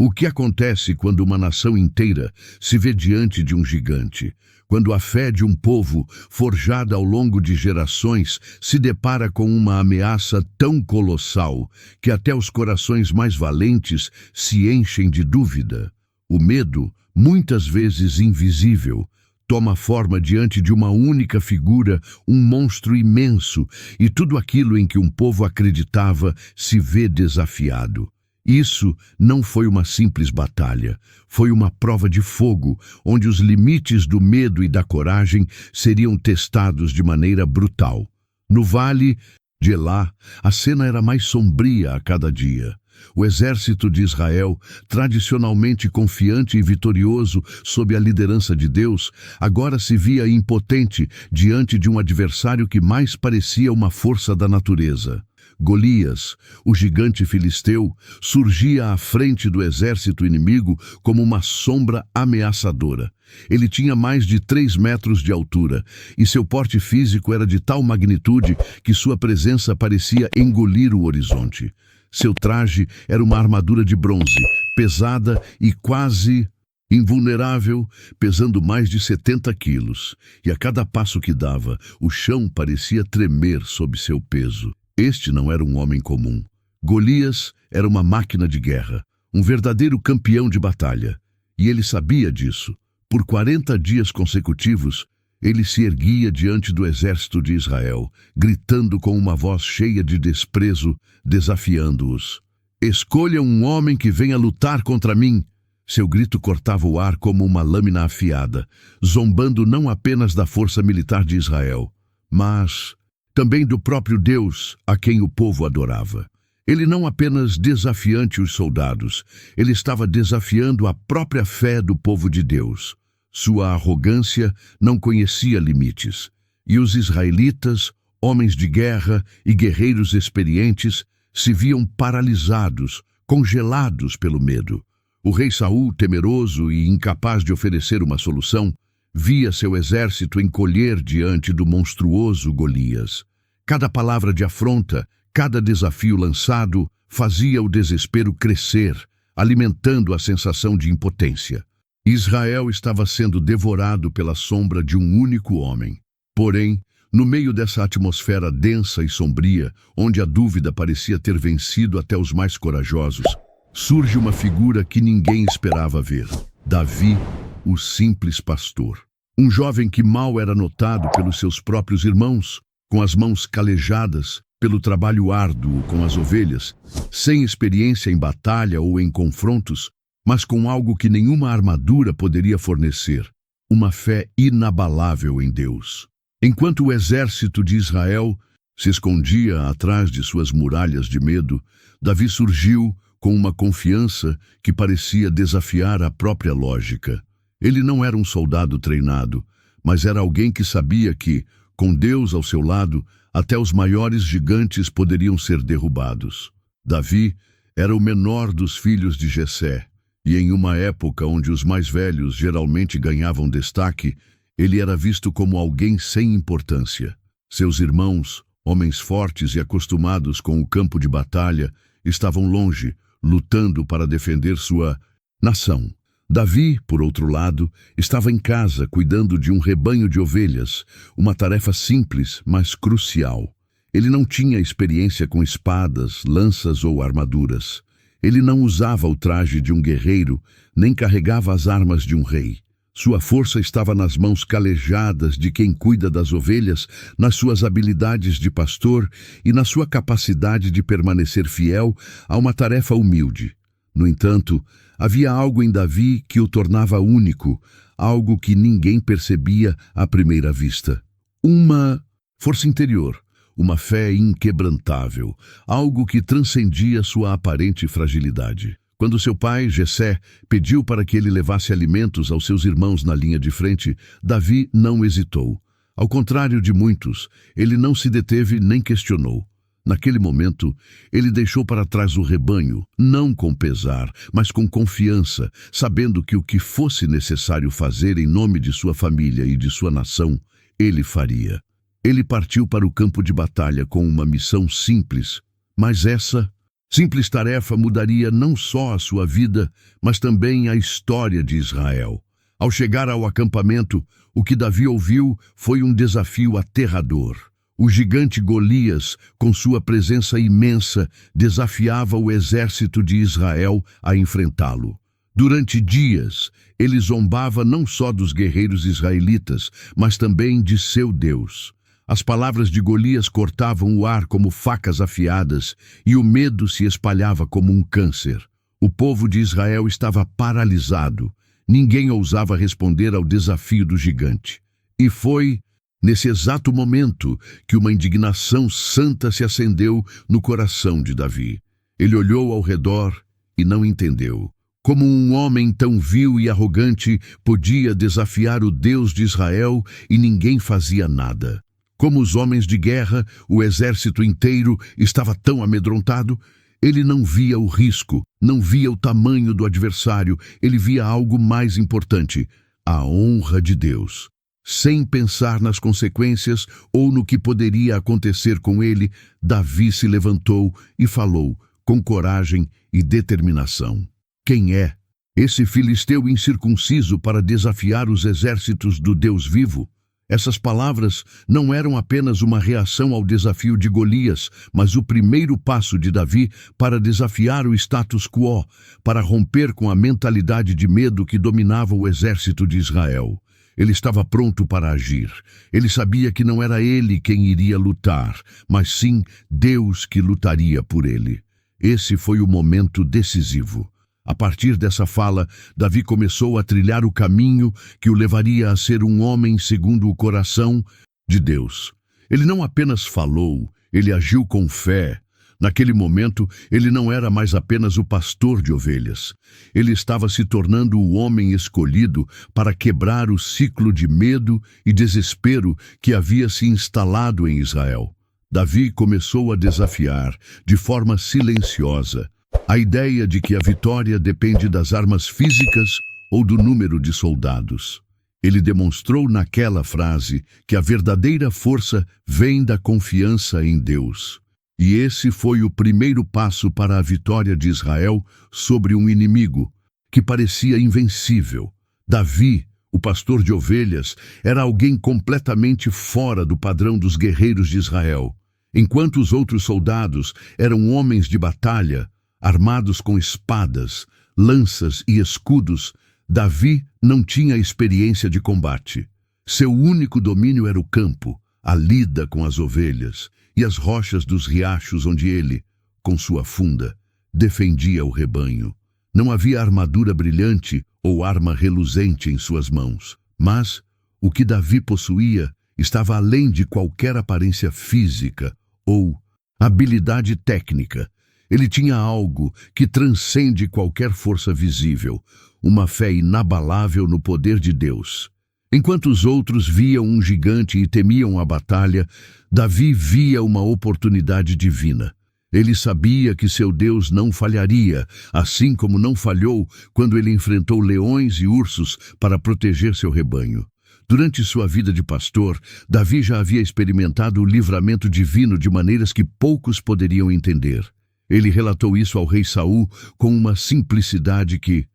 O que acontece quando uma nação inteira se vê diante de um gigante? Quando a fé de um povo, forjada ao longo de gerações, se depara com uma ameaça tão colossal que até os corações mais valentes se enchem de dúvida. O medo, muitas vezes invisível, toma forma diante de uma única figura, um monstro imenso, e tudo aquilo em que um povo acreditava se vê desafiado. Isso não foi uma simples batalha, foi uma prova de fogo, onde os limites do medo e da coragem seriam testados de maneira brutal. No vale de Elá, a cena era mais sombria a cada dia. O exército de Israel, tradicionalmente confiante e vitorioso sob a liderança de Deus, agora se via impotente diante de um adversário que mais parecia uma força da natureza. Golias, o gigante filisteu, surgia à frente do exército inimigo como uma sombra ameaçadora. Ele tinha mais de 3 metros de altura, e seu porte físico era de tal magnitude que sua presença parecia engolir o horizonte. Seu traje era uma armadura de bronze, pesada e quase invulnerável, pesando mais de 70 quilos, e a cada passo que dava, o chão parecia tremer sob seu peso. Este não era um homem comum. Golias era uma máquina de guerra, um verdadeiro campeão de batalha. E ele sabia disso. Por 40 dias consecutivos, ele se erguia diante do exército de Israel, gritando com uma voz cheia de desprezo, desafiando-os. "Escolha um homem que venha lutar contra mim." Seu grito cortava o ar como uma lâmina afiada, zombando não apenas da força militar de Israel, mas também do próprio Deus, a quem o povo adorava. Ele não apenas desafiante os soldados, ele estava desafiando a própria fé do povo de Deus. Sua arrogância não conhecia limites, e os israelitas, homens de guerra e guerreiros experientes, se viam paralisados, congelados pelo medo. O rei Saul, temeroso e incapaz de oferecer uma solução, via seu exército encolher diante do monstruoso Golias. Cada palavra de afronta, cada desafio lançado, fazia o desespero crescer, alimentando a sensação de impotência. Israel estava sendo devorado pela sombra de um único homem. Porém, no meio dessa atmosfera densa e sombria, onde a dúvida parecia ter vencido até os mais corajosos, surge uma figura que ninguém esperava ver: Davi, o simples pastor. Um jovem que mal era notado pelos seus próprios irmãos, com as mãos calejadas pelo trabalho árduo com as ovelhas, sem experiência em batalha ou em confrontos, mas com algo que nenhuma armadura poderia fornecer: uma fé inabalável em Deus. Enquanto o exército de Israel se escondia atrás de suas muralhas de medo, Davi surgiu com uma confiança que parecia desafiar a própria lógica. Ele não era um soldado treinado, mas era alguém que sabia que, com Deus ao seu lado, até os maiores gigantes poderiam ser derrubados. Davi era o menor dos filhos de Jessé, e em uma época onde os mais velhos geralmente ganhavam destaque, ele era visto como alguém sem importância. Seus irmãos, homens fortes e acostumados com o campo de batalha, estavam longe, lutando para defender sua nação. Davi, por outro lado, estava em casa cuidando de um rebanho de ovelhas, uma tarefa simples, mas crucial. Ele não tinha experiência com espadas, lanças ou armaduras. Ele não usava o traje de um guerreiro, nem carregava as armas de um rei. Sua força estava nas mãos calejadas de quem cuida das ovelhas, nas suas habilidades de pastor e na sua capacidade de permanecer fiel a uma tarefa humilde. No entanto, havia algo em Davi que o tornava único, algo que ninguém percebia à primeira vista. Uma força interior, uma fé inquebrantável, algo que transcendia sua aparente fragilidade. Quando seu pai, Jessé, pediu para que ele levasse alimentos aos seus irmãos na linha de frente, Davi não hesitou. Ao contrário de muitos, ele não se deteve nem questionou. Naquele momento, ele deixou para trás o rebanho, não com pesar, mas com confiança, sabendo que o que fosse necessário fazer em nome de sua família e de sua nação, ele faria. Ele partiu para o campo de batalha com uma missão simples, mas essa Simples tarefa mudaria não só a sua vida, mas também a história de Israel. Ao chegar ao acampamento, o que Davi ouviu foi um desafio aterrador. O gigante Golias, com sua presença imensa, desafiava o exército de Israel a enfrentá-lo. Durante dias, ele zombava não só dos guerreiros israelitas, mas também de seu Deus. As palavras de Golias cortavam o ar como facas afiadas, e o medo se espalhava como um câncer. O povo de Israel estava paralisado. Ninguém ousava responder ao desafio do gigante. E foi nesse exato momento que uma indignação santa se acendeu no coração de Davi. Ele olhou ao redor e não entendeu. Como um homem tão vil e arrogante podia desafiar o Deus de Israel e ninguém fazia nada? Como os homens de guerra, o exército inteiro estava tão amedrontado. Ele não via o risco, não via o tamanho do adversário, ele via algo mais importante: a honra de Deus. Sem pensar nas consequências ou no que poderia acontecer com ele, Davi se levantou e falou com coragem e determinação. Quem é esse filisteu incircunciso para desafiar os exércitos do Deus vivo? Essas palavras não eram apenas uma reação ao desafio de Golias, mas o primeiro passo de Davi para desafiar o status quo, para romper com a mentalidade de medo que dominava o exército de Israel. Ele estava pronto para agir. Ele sabia que não era ele quem iria lutar, mas sim Deus que lutaria por ele. Esse foi o momento decisivo. A partir dessa fala, Davi começou a trilhar o caminho que o levaria a ser um homem segundo o coração de Deus. Ele não apenas falou, ele agiu com fé. Naquele momento, ele não era mais apenas o pastor de ovelhas. Ele estava se tornando o homem escolhido para quebrar o ciclo de medo e desespero que havia se instalado em Israel. Davi começou a desafiar, de forma silenciosa, a ideia de que a vitória depende das armas físicas ou do número de soldados. Ele demonstrou naquela frase que a verdadeira força vem da confiança em Deus. E esse foi o primeiro passo para a vitória de Israel sobre um inimigo que parecia invencível. Davi, o pastor de ovelhas, era alguém completamente fora do padrão dos guerreiros de Israel. Enquanto os outros soldados eram homens de batalha, armados com espadas, lanças e escudos, Davi não tinha experiência de combate. Seu único domínio era o campo, a lida com as ovelhas e as rochas dos riachos onde ele, com sua funda, defendia o rebanho. Não havia armadura brilhante ou arma reluzente em suas mãos, mas o que Davi possuía estava além de qualquer aparência física ou habilidade técnica. Ele tinha algo que transcende qualquer força visível, uma fé inabalável no poder de Deus. Enquanto os outros viam um gigante e temiam a batalha, Davi via uma oportunidade divina. Ele sabia que seu Deus não falharia, assim como não falhou quando ele enfrentou leões e ursos para proteger seu rebanho. Durante sua vida de pastor, Davi já havia experimentado o livramento divino de maneiras que poucos poderiam entender. Ele relatou isso ao rei Saul com uma simplicidade que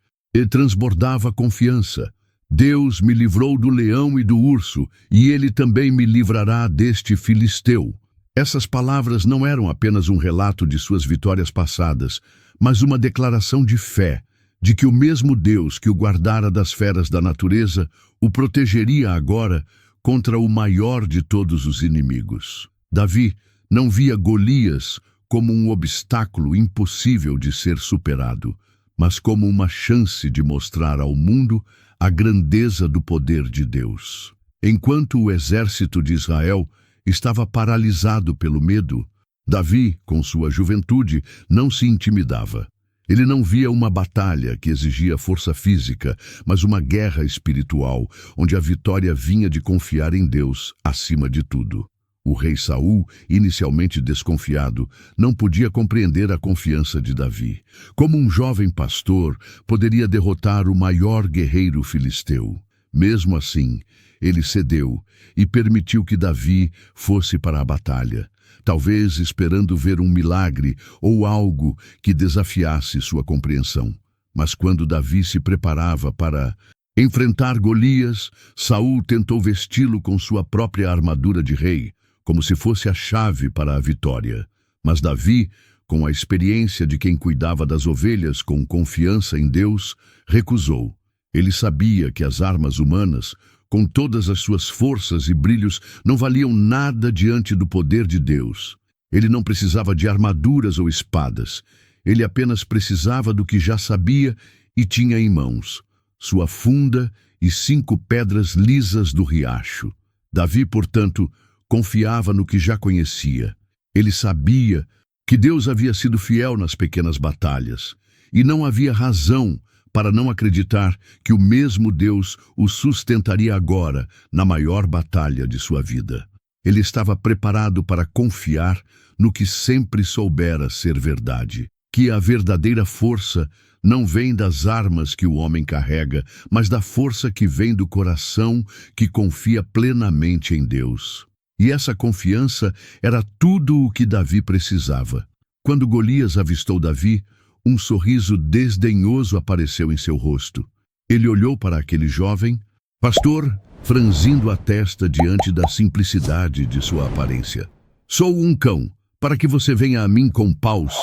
transbordava confiança. Deus me livrou do leão e do urso, e ele também me livrará deste filisteu. Essas palavras não eram apenas um relato de suas vitórias passadas, mas uma declaração de fé, de que o mesmo Deus que o guardara das feras da natureza o protegeria agora contra o maior de todos os inimigos. Davi não via Golias como um obstáculo impossível de ser superado, mas como uma chance de mostrar ao mundo a grandeza do poder de Deus. Enquanto o exército de Israel estava paralisado pelo medo, Davi, com sua juventude, não se intimidava. Ele não via uma batalha que exigia força física, mas uma guerra espiritual, onde a vitória vinha de confiar em Deus acima de tudo. O rei Saul, inicialmente desconfiado, não podia compreender a confiança de Davi. Como um jovem pastor poderia derrotar o maior guerreiro filisteu? Mesmo assim, ele cedeu e permitiu que Davi fosse para a batalha. talvez esperando ver um milagre ou algo que desafiasse sua compreensão. Mas quando Davi se preparava para enfrentar Golias, Saul tentou vesti-lo com sua própria armadura de rei, como se fosse a chave para a vitória. Mas Davi, com a experiência de quem cuidava das ovelhas com confiança em Deus, recusou. Ele sabia que as armas humanas, com todas as suas forças e brilhos, não valiam nada diante do poder de Deus. Ele não precisava de armaduras ou espadas. Ele apenas precisava do que já sabia e tinha em mãos: sua funda e 5 pedras lisas do riacho. Davi, portanto, confiava no que já conhecia. Ele sabia que Deus havia sido fiel nas pequenas batalhas, e não havia razão para não acreditar que o mesmo Deus o sustentaria agora na maior batalha de sua vida. Ele estava preparado para confiar no que sempre soubera ser verdade, que a verdadeira força não vem das armas que o homem carrega, mas da força que vem do coração que confia plenamente em Deus. E essa confiança era tudo o que Davi precisava. Quando Golias avistou Davi, um sorriso desdenhoso apareceu em seu rosto. Ele olhou para aquele jovem pastor, franzindo a testa diante da simplicidade de sua aparência. "Sou um cão, para que você venha a mim com paus",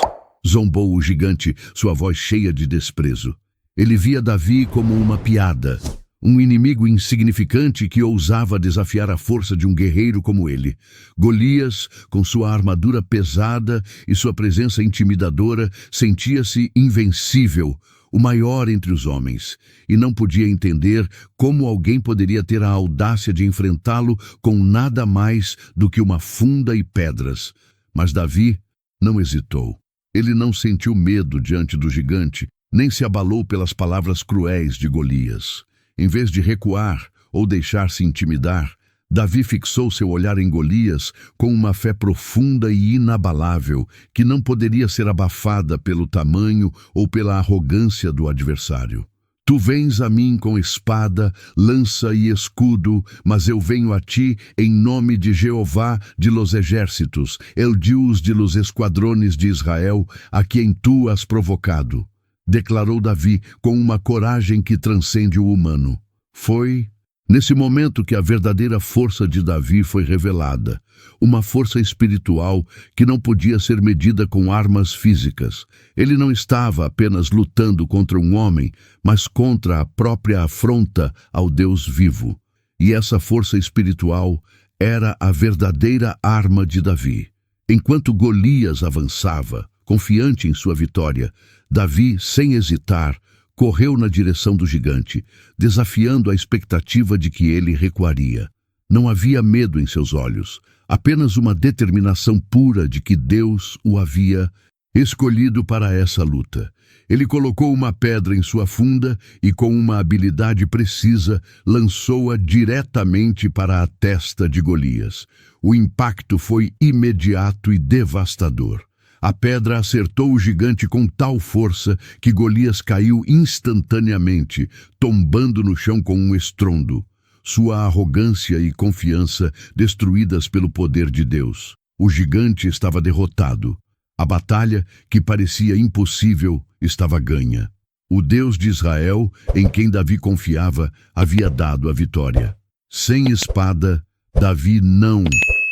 zombou o gigante, sua voz cheia de desprezo. Ele via Davi como uma piada, um inimigo insignificante que ousava desafiar a força de um guerreiro como ele. Golias, com sua armadura pesada e sua presença intimidadora, sentia-se invencível, o maior entre os homens, e não podia entender como alguém poderia ter a audácia de enfrentá-lo com nada mais do que uma funda e pedras. Mas Davi não hesitou. Ele não sentiu medo diante do gigante, nem se abalou pelas palavras cruéis de Golias. Em vez de recuar ou deixar-se intimidar, Davi fixou seu olhar em Golias com uma fé profunda e inabalável, que não poderia ser abafada pelo tamanho ou pela arrogância do adversário. "Tu vens a mim com espada, lança e escudo, mas eu venho a ti em nome de Jeová de los exércitos, el Deus de los esquadrones de Israel, a quem tu has provocado", declarou Davi com uma coragem que transcende o humano. Foi nesse momento que a verdadeira força de Davi foi revelada, uma força espiritual que não podia ser medida com armas físicas. Ele não estava apenas lutando contra um homem, mas contra a própria afronta ao Deus vivo. E essa força espiritual era a verdadeira arma de Davi. Enquanto Golias avançava, confiante em sua vitória, Davi, sem hesitar, correu na direção do gigante, desafiando a expectativa de que ele recuaria. Não havia medo em seus olhos, apenas uma determinação pura de que Deus o havia escolhido para essa luta. Ele colocou uma pedra em sua funda e, com uma habilidade precisa, lançou-a diretamente para a testa de Golias. O impacto foi imediato e devastador. A pedra acertou o gigante com tal força que Golias caiu instantaneamente, tombando no chão com um estrondo. Sua arrogância e confiança destruídas pelo poder de Deus. O gigante estava derrotado. A batalha, que parecia impossível, estava ganha. O Deus de Israel, em quem Davi confiava, havia dado a vitória. Sem espada, Davi não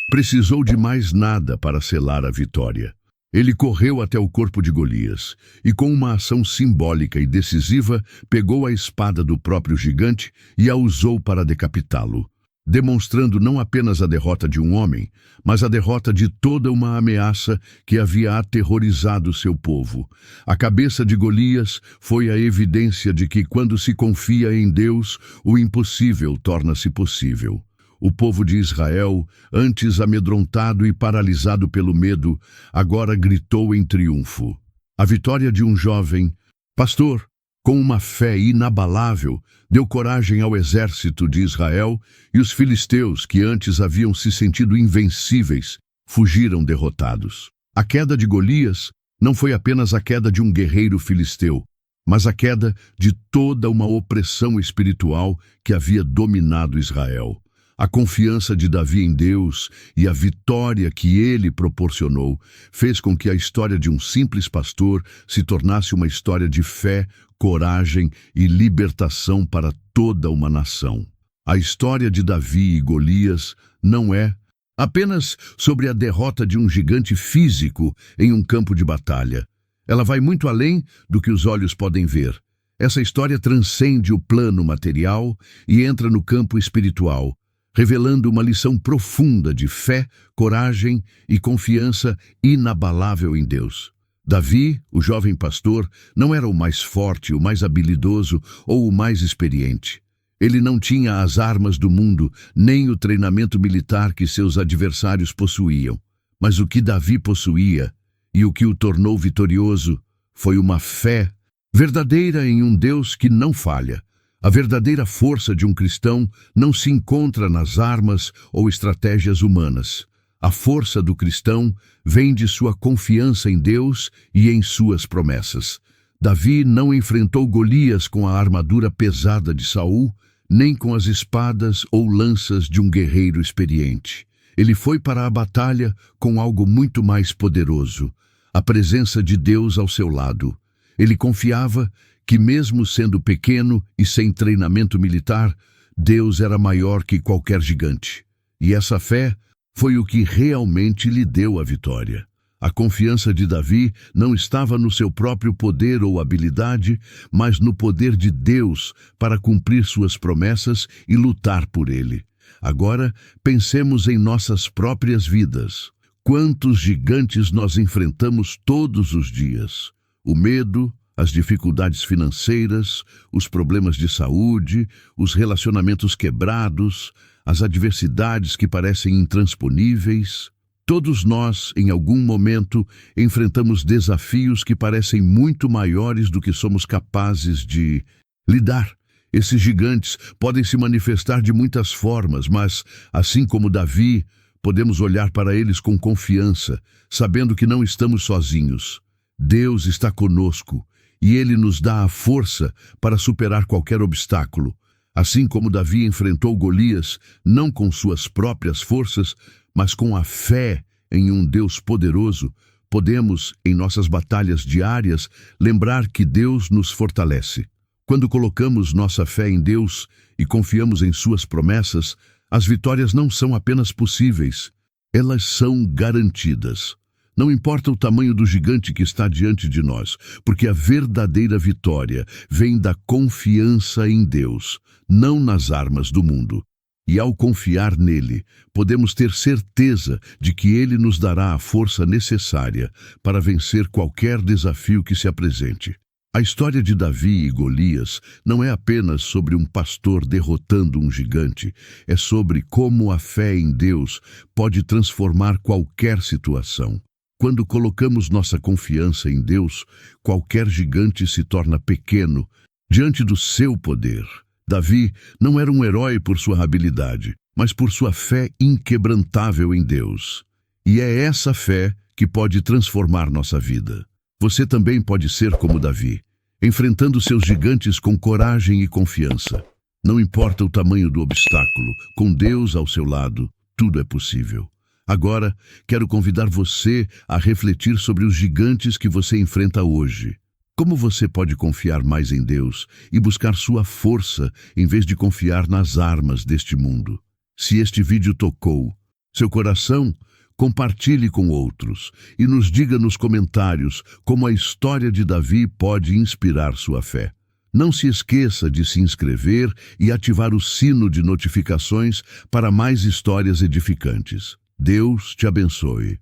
precisou de mais nada para selar a vitória. Ele correu até o corpo de Golias e, com uma ação simbólica e decisiva, pegou a espada do próprio gigante e a usou para decapitá-lo, demonstrando não apenas a derrota de um homem, mas a derrota de toda uma ameaça que havia aterrorizado seu povo. A cabeça de Golias foi a evidência de que, quando se confia em Deus, o impossível torna-se possível. O povo de Israel, antes amedrontado e paralisado pelo medo, agora gritou em triunfo. A vitória de um jovem pastor, com uma fé inabalável, deu coragem ao exército de Israel, e os filisteus, que antes haviam se sentido invencíveis, fugiram derrotados. A queda de Golias não foi apenas a queda de um guerreiro filisteu, mas a queda de toda uma opressão espiritual que havia dominado Israel. A confiança de Davi em Deus e a vitória que ele proporcionou fez com que a história de um simples pastor se tornasse uma história de fé, coragem e libertação para toda uma nação. A história de Davi e Golias não é apenas sobre a derrota de um gigante físico em um campo de batalha. Ela vai muito além do que os olhos podem ver. Essa história transcende o plano material e entra no campo espiritual, revelando uma lição profunda de fé, coragem e confiança inabalável em Deus. Davi, o jovem pastor, não era o mais forte, o mais habilidoso ou o mais experiente. Ele não tinha as armas do mundo, nem o treinamento militar que seus adversários possuíam. Mas o que Davi possuía, e o que o tornou vitorioso, foi uma fé verdadeira em um Deus que não falha. A verdadeira força de um cristão não se encontra nas armas ou estratégias humanas. A força do cristão vem de sua confiança em Deus e em suas promessas. Davi não enfrentou Golias com a armadura pesada de Saul, nem com as espadas ou lanças de um guerreiro experiente. Ele foi para a batalha com algo muito mais poderoso, a presença de Deus ao seu lado. Ele confiava que, mesmo sendo pequeno e sem treinamento militar, Deus era maior que qualquer gigante. E essa fé foi o que realmente lhe deu a vitória. A confiança de Davi não estava no seu próprio poder ou habilidade, mas no poder de Deus para cumprir suas promessas e lutar por ele. Agora, pensemos em nossas próprias vidas. Quantos gigantes nós enfrentamos todos os dias? O medo, as dificuldades financeiras, os problemas de saúde, os relacionamentos quebrados, as adversidades que parecem intransponíveis. Todos nós, em algum momento, enfrentamos desafios que parecem muito maiores do que somos capazes de lidar. Esses gigantes podem se manifestar de muitas formas, mas, assim como Davi, podemos olhar para eles com confiança, sabendo que não estamos sozinhos. Deus está conosco e Ele nos dá a força para superar qualquer obstáculo. Assim como Davi enfrentou Golias, não com suas próprias forças, mas com a fé em um Deus poderoso, podemos, em nossas batalhas diárias, lembrar que Deus nos fortalece. Quando colocamos nossa fé em Deus e confiamos em suas promessas, as vitórias não são apenas possíveis, elas são garantidas. Não importa o tamanho do gigante que está diante de nós, porque a verdadeira vitória vem da confiança em Deus, não nas armas do mundo. E ao confiar nele, podemos ter certeza de que ele nos dará a força necessária para vencer qualquer desafio que se apresente. A história de Davi e Golias não é apenas sobre um pastor derrotando um gigante, é sobre como a fé em Deus pode transformar qualquer situação. Quando colocamos nossa confiança em Deus, qualquer gigante se torna pequeno diante do seu poder. Davi não era um herói por sua habilidade, mas por sua fé inquebrantável em Deus. E é essa fé que pode transformar nossa vida. Você também pode ser como Davi, enfrentando seus gigantes com coragem e confiança. Não importa o tamanho do obstáculo, com Deus ao seu lado, tudo é possível. Agora, quero convidar você a refletir sobre os gigantes que você enfrenta hoje. Como você pode confiar mais em Deus e buscar sua força em vez de confiar nas armas deste mundo? Se este vídeo tocou seu coração, compartilhe com outros e nos diga nos comentários como a história de Davi pode inspirar sua fé. Não se esqueça de se inscrever e ativar o sino de notificações para mais histórias edificantes. Deus te abençoe.